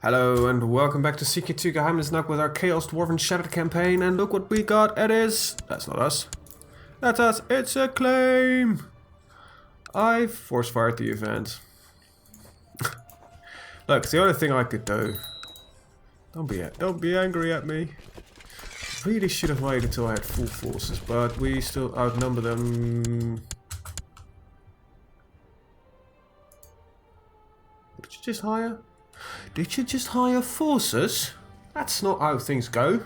Hello and welcome back to CK2 Geheimnisnacht with our Chaos Dwarven Shattered campaign, and look what we got. It is... That's not us. That's us. It's a claim. I force fired the event. Look, it's the only thing I could do. Don't be angry at me. Really should have waited until I had full forces, but we still outnumber them. Did you just hire? Did you just hire forces? That's not how things go,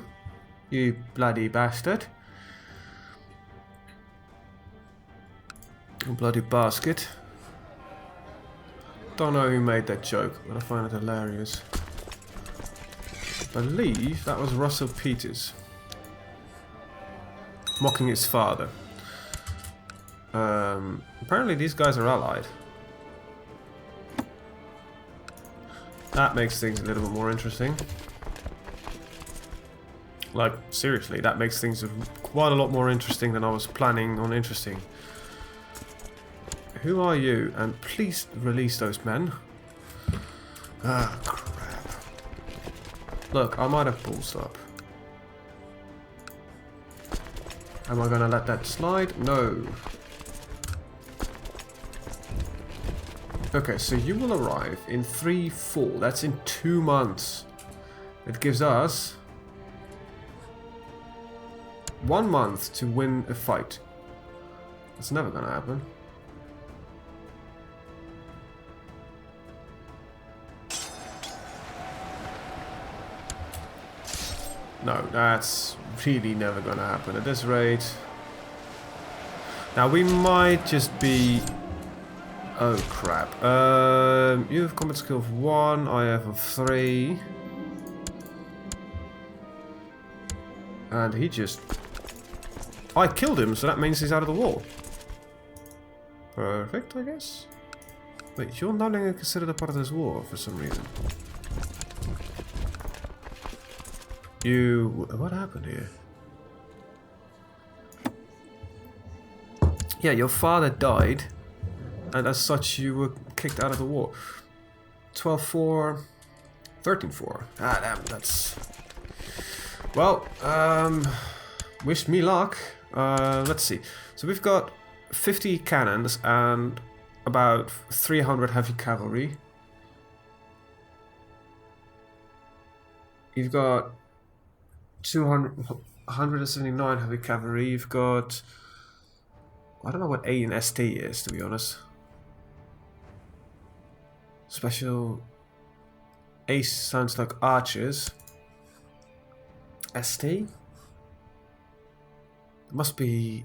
you bloody bastard. You bloody basket. Don't know who made that joke, but I find it hilarious. I believe that was Russell Peters. Mocking his father. Apparently these guys are allied. That makes things a little bit more interesting. Like, seriously, that makes things quite a lot more interesting than I was planning on interesting. Who are you? And please release those men. Ah, crap. Look, I might have balls up. Am I gonna let that slide? No. Okay, so you will arrive in 3-4. That's in 2 months. It gives us 1 month to win a fight. That's never gonna happen. No, that's really never gonna happen at this rate. Now we might just be... Oh crap. You have combat skill of 1, I have of 3. And he just... I killed him, so that means he's out of the wall. Perfect, I guess. Wait, you're no longer considered a part of this war for some reason. You... What happened here? Yeah, your father died. And as such, you were kicked out of the war. 12-4, 13-4. Ah, damn, that's... Well, wish me luck. Let's see. So we've got 50 cannons and about 300 heavy cavalry. You've got 179 heavy cavalry. You've got... I don't know what A and ST is, to be honest. Special ace sounds like archers. ST? It must be...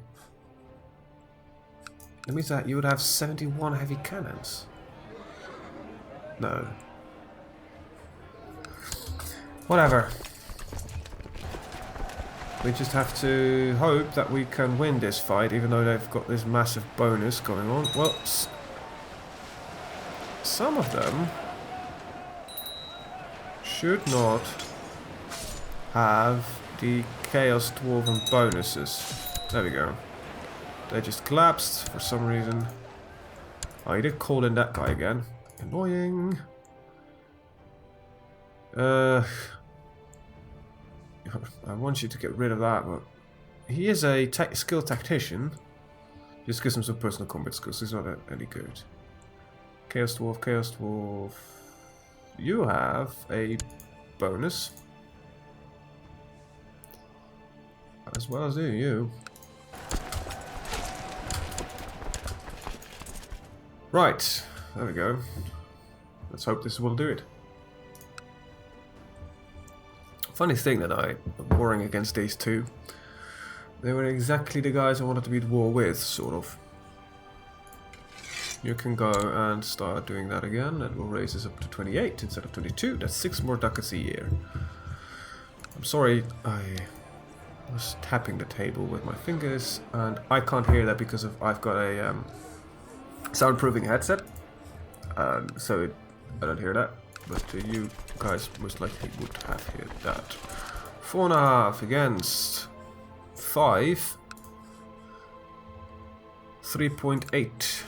That means that you would have 71 heavy cannons. No. Whatever. We just have to hope that we can win this fight, even though they've got this massive bonus going on. Well, some of them should not have the Chaos Dwarven bonuses. There we go. They just collapsed for some reason. Oh, he did call in that guy again. Annoying. I want you to get rid of that, but he is a skilled tactician. Just gives him some personal combat skills. He's not any good. Chaos Dwarf, Chaos Dwarf. You have a bonus. As well as you. Right, there we go. Let's hope this will do it. Funny thing that I am warring against these two. They were exactly the guys I wanted to be at war with, sort of. You can go and start doing that again. That will raise us up to 28 instead of 22. That's 6 more ducats a year. I'm sorry, I was tapping the table with my fingers, and I can't hear that because I've got a soundproofing headset, so I don't hear that. But you guys most likely would have heard that. 4.5 against 5. 3.8.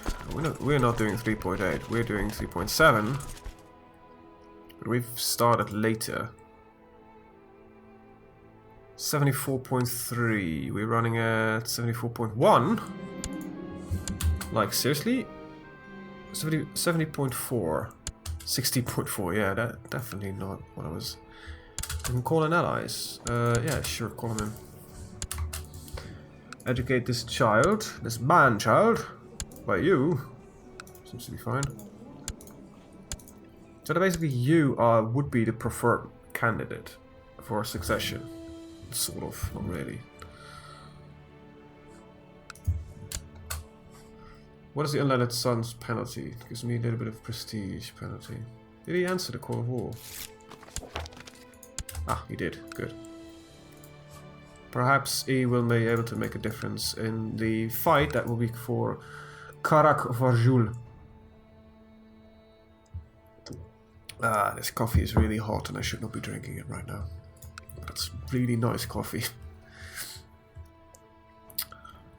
We're not doing 3.8. We're doing 3.7. But we've started later. 74.3. We're running at 74.1. Like, seriously? 70.4. 60.4. Yeah, that definitely not what I was. We can call in allies. Yeah, sure, call them in. Educate this child, this man-child, by you. Seems to be fine. So basically you would be the preferred candidate for succession. Sort of, not really. What is the unlettered son's penalty? It gives me a little bit of prestige penalty. Did he answer the call of war? Ah, he did. Good. Perhaps he will be able to make a difference in the fight that will be for Karak Varjul. Ah, this coffee is really hot and I should not be drinking it right now. That's really nice coffee.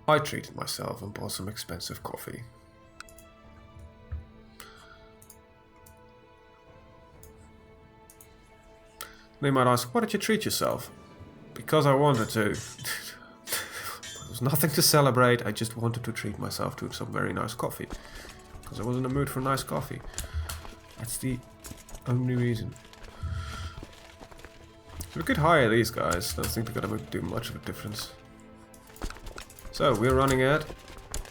I treated myself and bought some expensive coffee. They might ask, why did you treat yourself? Because I wanted to. There was nothing to celebrate, I just wanted to treat myself to some very nice coffee. Because I was in the mood for nice coffee. That's the only reason. So we could hire these guys. I don't think they're gonna do much of a difference. So we're running at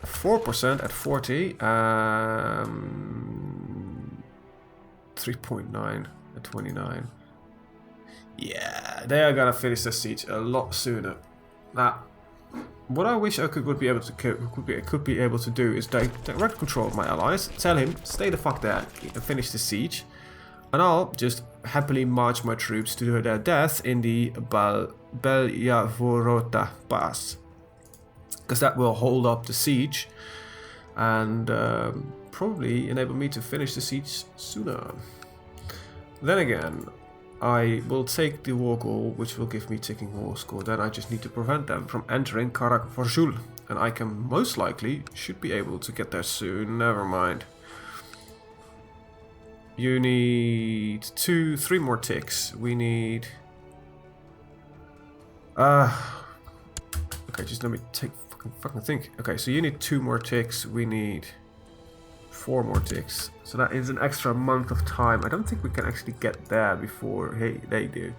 4% at 40. 3.9 at 29. Yeah, they are gonna finish the siege a lot sooner. Now, what I wish I could be able to do is direct control of my allies. Tell him, stay the fuck there and finish the siege. And I'll just happily march my troops to their death in the Belyavorota Pass. Because that will hold up the siege and probably enable me to finish the siege sooner. Then again, I will take the war goal, which will give me ticking war score. Then I just need to prevent them from entering Karak Varjul. And I can most likely, should be able to get there soon. Never mind. You need 3 more ticks. We need... Okay, just let me fucking think. Okay, so you need 2 more ticks. We need 4 more ticks. So that is an extra month of time. I don't think we can actually get there before they do.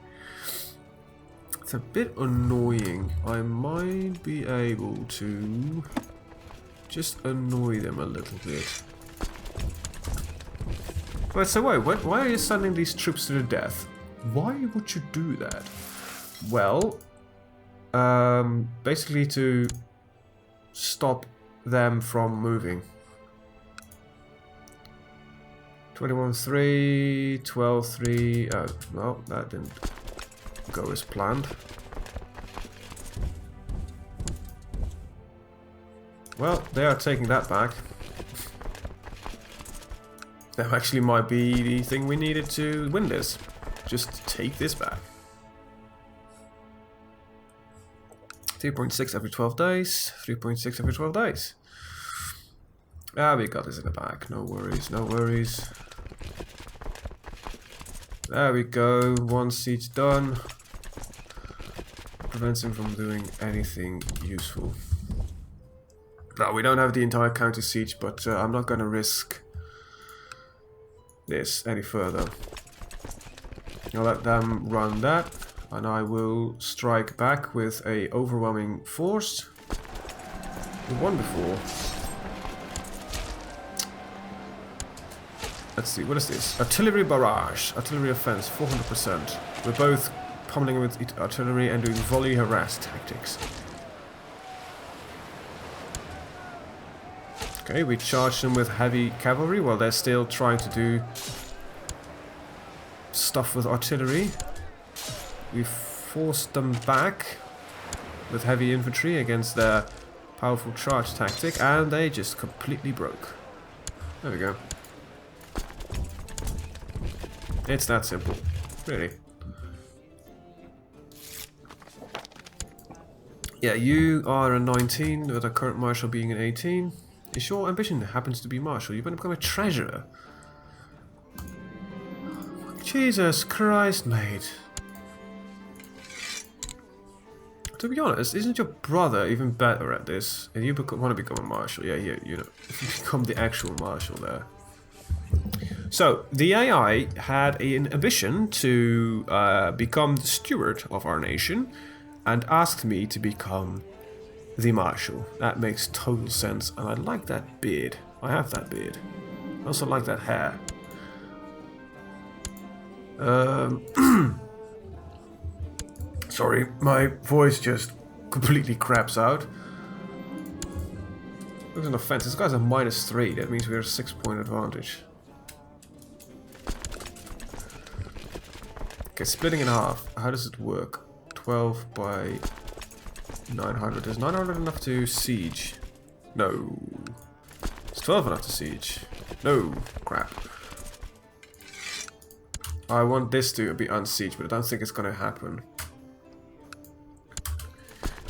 It's a bit annoying. I might be able to just annoy them a little bit. Wait, so why are you sending these troops to the death? Why would you do that? Well, basically to stop them from moving. 21-3, 12-3. Oh, no, that didn't go as planned. Well, they are taking that back. That actually might be the thing we needed to win this. Just take this back. 3.6 every 12 days. 3.6 every 12 days. Ah, we got this in the back. No worries, no worries. There we go. 1 siege done. Prevents him from doing anything useful. No, we don't have the entire counter siege, but I'm not going to risk this any further. I'll let them run that, and I will strike back with a overwhelming force. We won before. Let's see, what is this? Artillery barrage, artillery offense, 400%. We're both pummeling with artillery and doing volley harass tactics. Okay, we charge them with heavy cavalry while they're still trying to do stuff with artillery. We forced them back with heavy infantry against their powerful charge tactic, and they just completely broke. There we go. It's that simple, really. Yeah, you are a 19 with a current marshal being an 18. Is your ambition happens to be marshal? You want to become a treasurer. Jesus Christ, mate. To be honest, isn't your brother even better at this? And you want to become a marshal? Yeah, you know, become the actual marshal there. So the AI had an ambition to become the steward of our nation, and asked me to become the marshal. That makes total sense, and I like that beard. I have that beard. I also like that hair. Sorry, my voice just completely craps out. There's an offense. This guy's a -3. That means we have a 6-point advantage. Okay, splitting in half. How does it work? 12 by 900. Is 900 enough to siege? No. Is 12 enough to siege? No. Crap. I want this to be unsieged, but I don't think it's gonna happen.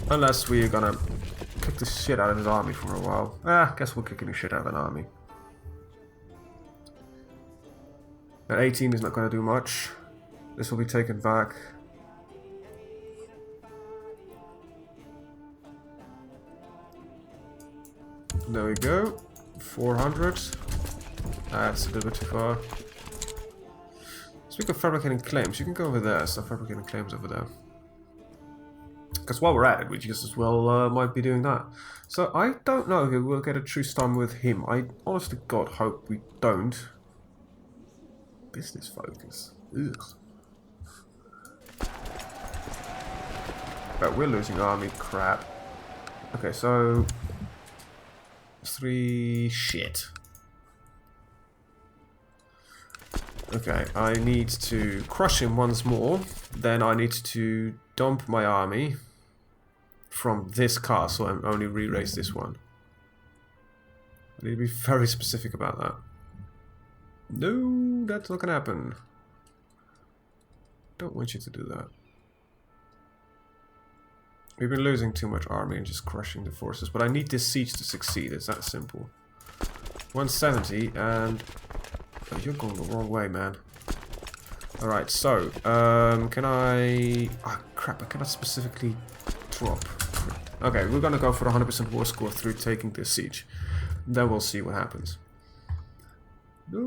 Unless we're gonna kick the shit out of his army for a while. Guess we're kicking the shit out of an army. That 18 is not gonna do much. This will be taken back. There we go. 400. That's a little bit too far. Speaking of fabricating claims, you can go over there. Start fabricating claims over there. Because while we're at it, we just as well might be doing that. So I don't know if we'll get a true stun with him. I honest to God hope we don't. Business focus. Ugh. But we're losing army. Crap. Okay, so 3 shit. Okay, I need to crush him once more. Then I need to dump my army from this castle and only re-raise this one. I need to be very specific about that. No, that's not gonna happen. Don't want you to do that. We've been losing too much army and just crushing the forces, but I need this siege to succeed. It's that simple. 170 and... Oh, you're going the wrong way, man. Alright, so, can I... Oh, crap, I cannot specifically drop. Okay, we're gonna go for 100% war score through taking this siege. Then we'll see what happens. No,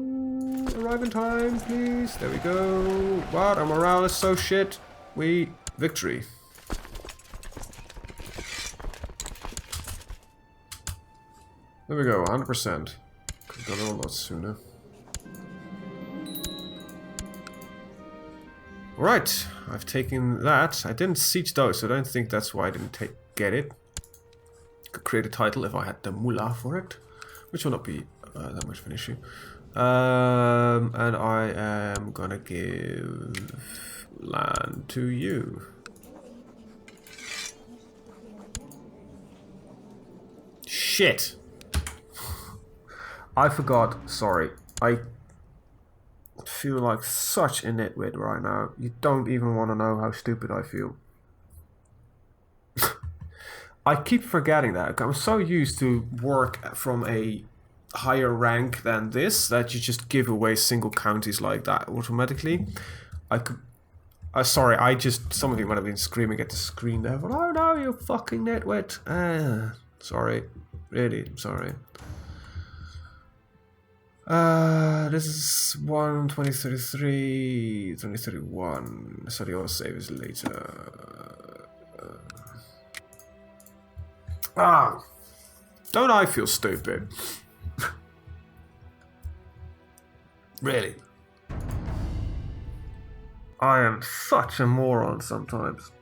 arrive in time, please. There we go. What? Our morale is so shit. Victory. There we go, 100%. Could have done it a lot sooner. Alright, I've taken that. I didn't siege those, so I don't think that's why I didn't get it. Could create a title if I had the mullah for it, which will not be that much of an issue. And I am gonna give land to you. Shit! I forgot, sorry. I feel like such a nitwit right now. You don't even want to know how stupid I feel. I keep forgetting that. I'm so used to work from a higher rank than this that you just give away single counties like that automatically. Sorry, some of you might have been screaming at the screen there, but oh no, you fucking nitwit. Sorry. Really, sorry. This is 1, 2033, 2031. So the autosave is later. Don't I feel stupid? Really? I am such a moron sometimes.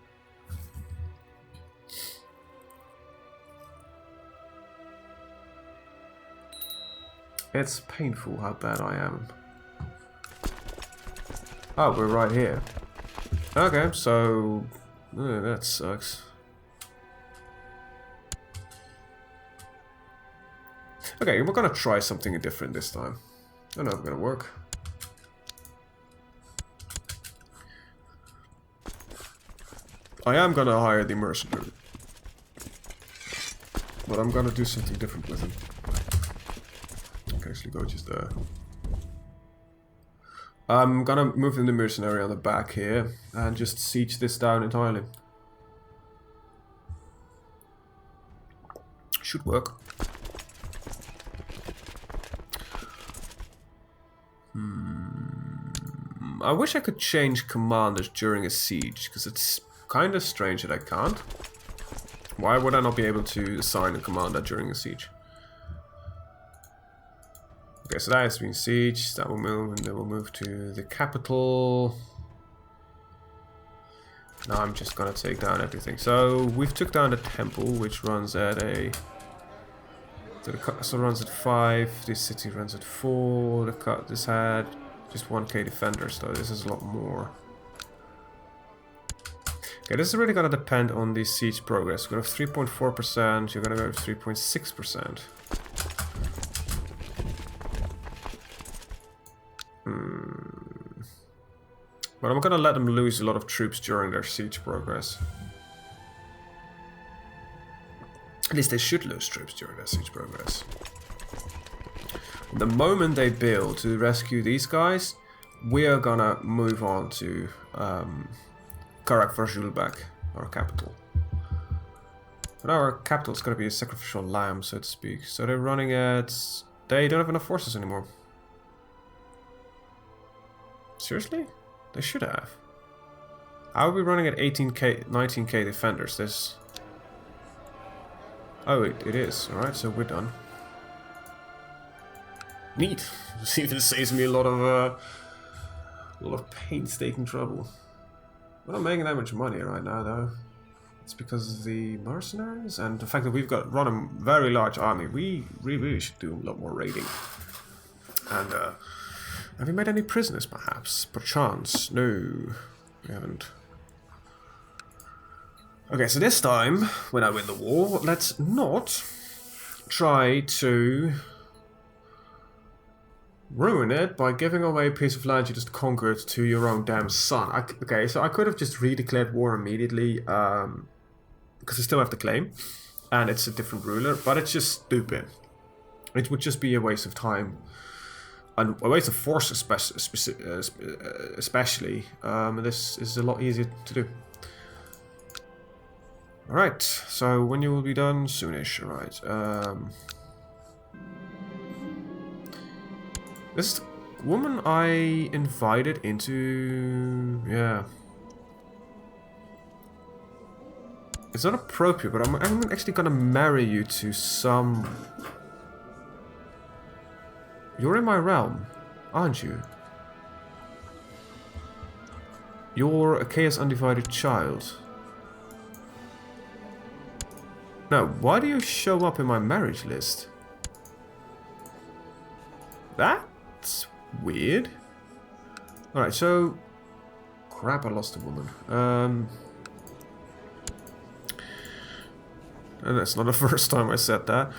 It's painful how bad I am. Oh, we're right here. Okay, so... that sucks. Okay, we're gonna try something different this time. I don't know if it's gonna work. I am gonna hire the mercenary. But I'm gonna do something different with him. I can actually go just there. I'm gonna move in the mercenary on the back here and just siege this down entirely. Should work. I wish I could change commanders during a siege, because it's kind of strange that I can't. Why would I not be able to assign a commander during a siege? Okay, so that has been siege, that will move, and then we'll move to the capital. Now I'm just gonna take down everything. So we've took down the temple, which runs at a... So the castle runs at 5, this city runs at 4, this had just 1k defenders, though this is a lot more. Okay, this is really gonna depend on the siege progress. We're gonna have 3.4%, you're gonna go to 3.6%. But I'm gonna let them lose a lot of troops during their siege progress. At least they should lose troops during their siege progress. The moment they build to rescue these guys, we are gonna move on to Karak Varjulbek, our capital. But our capital is gonna be a sacrificial lamb, so to speak. So they're running at... They don't have enough forces anymore. Seriously? They should have. How are we running at 18k, 19k defenders? This... Oh, it is. Alright, so we're done. Neat. This even saves me a lot of painstaking trouble. We're not making that much money right now, though. It's because of the mercenaries and the fact that we've got run a very large army. We really should do a lot more raiding. And have we made any prisoners, perhaps? Perchance? No, we haven't. Okay, so this time, when I win the war, let's not try to ruin it by giving away a piece of land you just conquered to your own damn son. Okay, so I could have just redeclared war immediately, because I still have the claim, and it's a different ruler, but it's just stupid. It would just be a waste of time, and a waste of force especially. This is a lot easier to do. Alright, so when you will be done? Soonish, alright. This woman I invited into... yeah. It's not appropriate, but I'm actually gonna marry you to some... You're in my realm, aren't you? You're a Chaos Undivided child. Now, why do you show up in my marriage list? That's weird. Alright, so... Crap, I lost a woman. And that's not the first time I said that.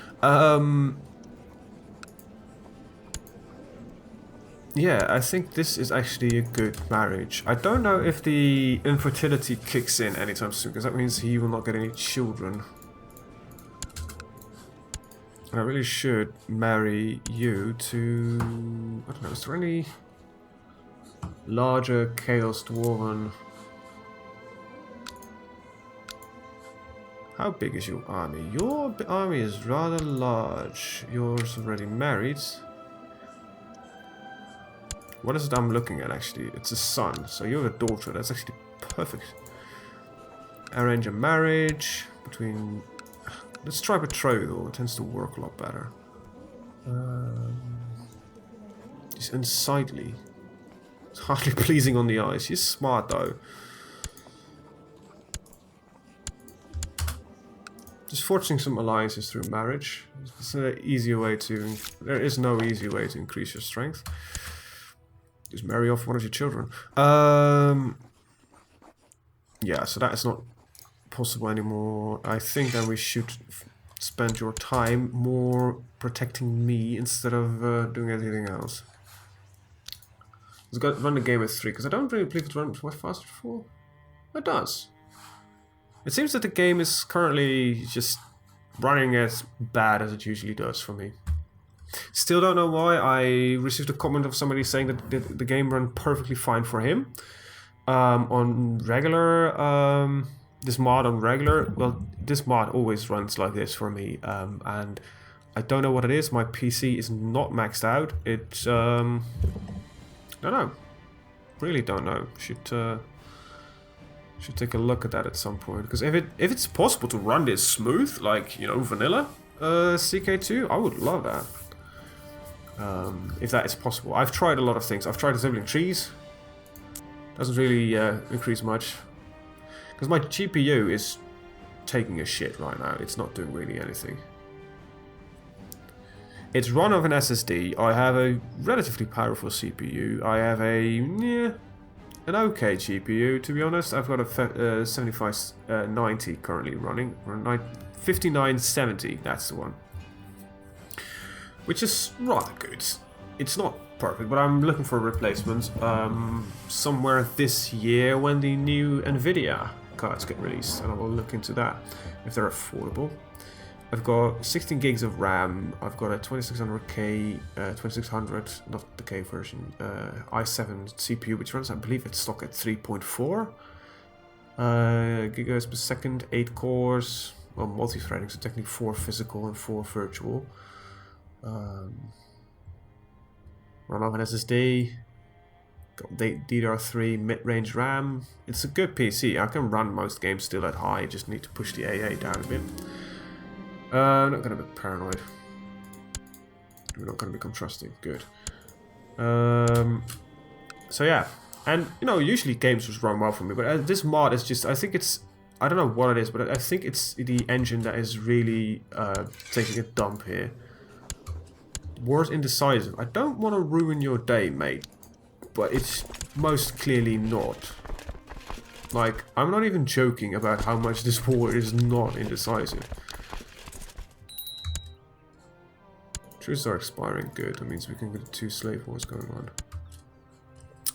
Yeah, I think this is actually a good marriage. I don't know if the infertility kicks in anytime soon, because that means he will not get any children. I really should marry you to... I don't know, is there any larger Chaos Dwarven... How big is your army? Your army is rather large. Yours already married. What is it I'm looking at, actually? It's a son, so you have a daughter. That's actually perfect. Arrange a marriage between... Let's try betrothal. It tends to work a lot better. She's unsightly. It's hardly pleasing on the eye. She's smart, though. Just forging some alliances through marriage. It's an easier way to... There is no easy way to increase your strength. Just marry off one of your children. Yeah, so that is not possible anymore. I think that we should spend your time more protecting me instead of doing anything else. Let's go run the game at 3, because I don't really believe it runs much faster 4. It does. It seems that the game is currently just running as bad as it usually does for me. Still don't know why. I received a comment of somebody saying that the game ran perfectly fine for him. On regular, this mod on regular, well, this mod always runs like this for me. And I don't know what it is. My PC is not maxed out. It's, don't know. Really don't know. Should take a look at that at some point. Because if it's possible to run this smooth, like, you know, vanilla CK2, I would love that. If that is possible. I've tried a lot of things. I've tried disabling trees. Doesn't really increase much. Because my GPU is taking a shit right now. It's not doing really anything. It's run off an SSD. I have a relatively powerful CPU. I have an okay GPU, to be honest. I've got a 7590 currently running. 5970, that's the one. Which is rather good. It's not perfect, but I'm looking for a replacement somewhere this year when the new NVIDIA cards get released, and I will look into that if they're affordable. I've got 16 gigs of RAM. I've got a 2600K, 2600, not the K version, i7 CPU, which runs, I believe, it's stock at 3.4 gigahertz per second, 8 cores, well, multi-threading, so technically 4 physical and 4 virtual. Run off an SSD. Got DDR3 mid-range RAM. It's a good PC. I can run most games still at high. I just need to push the AA down a bit. I'm not gonna be paranoid. We're not gonna become trusting. Good. So yeah, and you know, usually games just run well for me, but this mod is just, I think it's, I don't know what it is, but I think it's the engine that is really taking a dump here. Word indecisive. I don't want to ruin your day, mate, but it's most clearly not. Like, I'm not even joking about how much this war is not indecisive. Truces are expiring. Good. That means we can get 2 slave wars going on.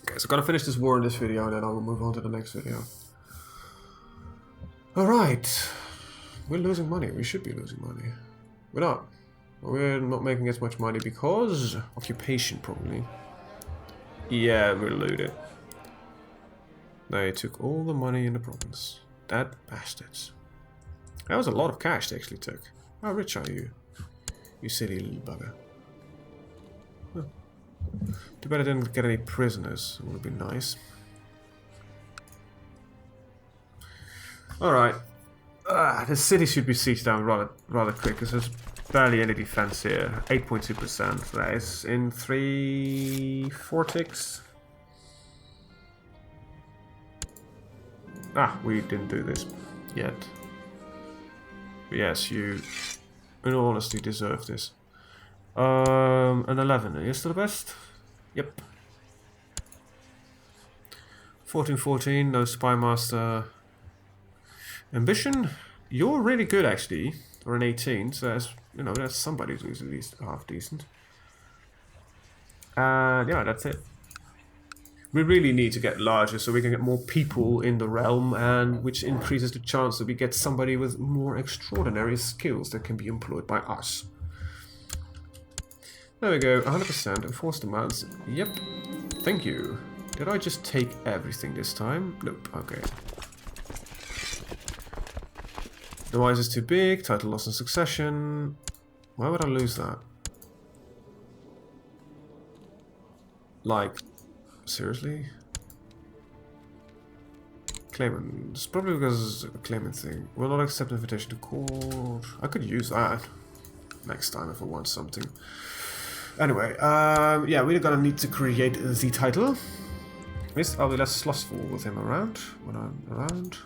Okay, so I'm gonna finish this war in this video, and then I will move on to the next video. Alright. We're losing money. We should be losing money. We're not. We're not making as much money because occupation, probably. Yeah, we're looted. They took all the money in the province. That bastards. That was a lot of cash they actually took. How rich are you? You silly little bugger. Huh. Too bad I didn't get any prisoners. It would have been nice. Alright. The city should be sieged down rather quick, because there's barely any defense here. 8.2%. That is in 4 ticks. Ah, we didn't do this yet. But yes, you, in all honesty, deserve this. An 11. Are you still the best? Yep. 14-14. No spy master. Ambition. You're really good, actually. Or an 18. So that's, you know, that's somebody who's at least half decent. And yeah, that's it. We really need to get larger so we can get more people in the realm, and which increases the chance that we get somebody with more extraordinary skills that can be employed by us. There we go, 100%. Enforce demands. Yep. Thank you. Did I just take everything this time? Nope. Okay. Demise is too big. Title loss in succession. Why would I lose that? Like, seriously? Claimant. It's probably because of a claimant thing. Will not accept invitation to court. I could use that next time if I want something. Anyway, yeah, we're gonna need to create the title. Yes, I'll be less lustful with him around when I'm around.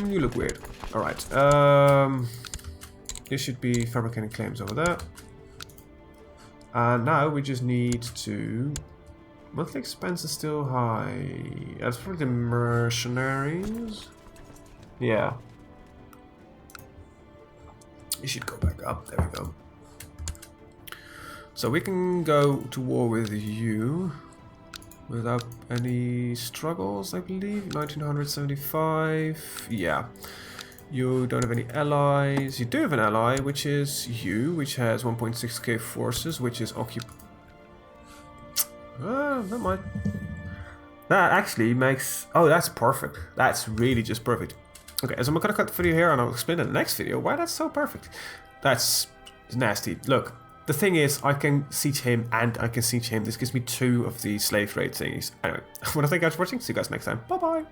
You look weird. Alright. You should be fabricating claims over there. And now we just need to... Monthly expense is still high. That's probably the mercenaries. Yeah. You should go back up. There we go. So we can go to war with you without any struggles, I believe. 1975. Yeah. You don't have any allies. You do have an ally, which is you, which has 1.6k forces, which is that might... That actually makes... Oh, that's perfect. That's really just perfect. Okay, so I'm gonna cut the video here and I'll explain in the next video why that's so perfect. That's nasty. Look, the thing is, I can siege him and I can siege him. This gives me 2 of the slave raid thingies. Anyway, I want to thank you guys for watching. See you guys next time. Bye-bye.